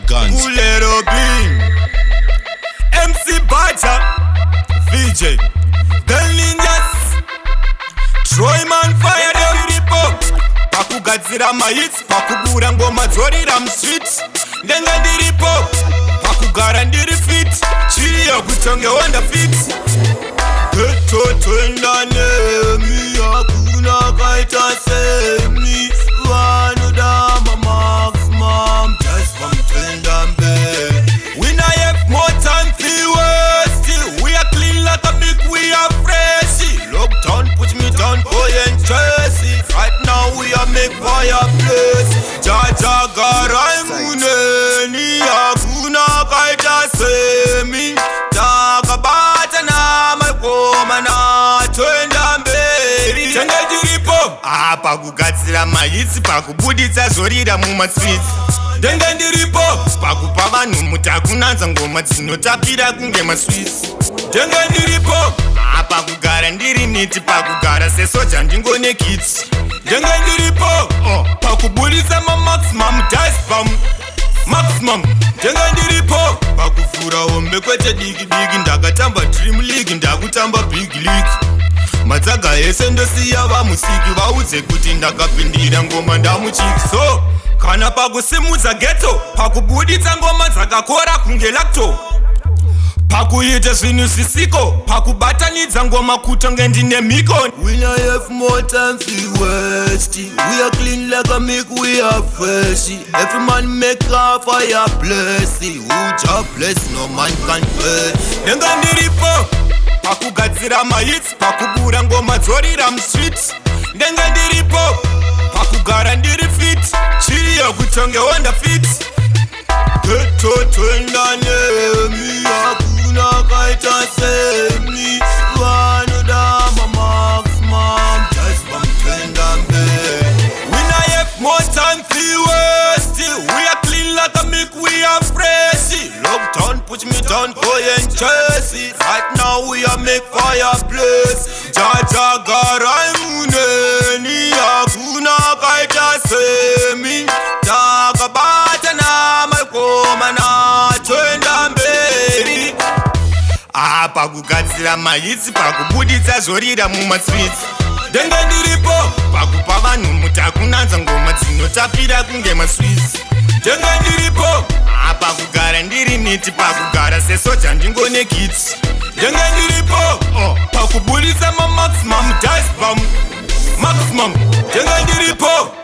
Guns. Little Bean, MC Baja, VJ, The Ninjas, Troyman Fire them Ndiripo. Pakugadzira mahits, pakubura ngoma dzorira mstreet. Ndenga Ndiripo, pakugara ndiri fit. Chiya kutonge wanda fit. Twenda nemi, hakuna kaita semi. Vanoda maximum, just from twenda mbe. We na have more time for worse. We are clean like a big, we are fresh. Lockdown, put me down, boy and Chelsea. Right now we are make fireplace. Jaja garai muneni, hakuna kaita semi. Takabata na makoma na twenda mberi. Twenda Ndiripo, pakugadzira mahits, pakubuditsa zorira mumasweets. Ndenga Ndiripo, pakupa vanhu mutakunanza ngoma dzinotapira kunge maswits. Ndenga Ndiripo, pakugara ndiri niti, pakugara sesoja ndingone kits. Ndenga Ndiripo, pakubuditsa maximum dice bomb. Maximum, ndenga Ndiripo, pakuvhura hombe kwete diki diki. Ndakatamba Dream League, ndakutamba Big League. Madzaga ese ndosiya vamusiki, vaudze kuti ndakapindira ngoma ndamuchiki. So kana pakusimudza ghetto, pakubuditsa ngoma dzakakora kunge lacto, pakuita zvinhu zvisiko, pakubatanidza ngoma kutonge ndine miko. We na have more time for waste. We are clean like a milk, we are fresh. Every man make a fire bless. Who just bless, no man can pay. Ndenga Ndiripo, pakugadzira mahits, pakubura ngoma dzorira mstreet. Ndenga Ndiripo, pakugara ndiri fit. Chiya kutonge wanda fit. Twenda nemi, hakuna kaita semi. Vanoda maximum, just from twenda mbe. We na have more time for worse. We are clean like a milk, we are fresh. Lockdown, put me down, boy and Chelsea. Right now we are make fireplace. Jaja garai muneni, hakuna kaita semi. Takabata na makoma na twenda mberi. Pakugadzira mahits, pakubuditsa zorira mumasweets. Ndenga Ndiripo, pakupa vanhu mutakunanza ngoma dzinotapira kunge masweets. Ndenga Ndiripo, pakugara ndiri niti, pakugara sesoja ndingone kits. Ndenga Ndiripo, pakubuditsa maximum dice bomb. Maximum, ndenga Ndiripo.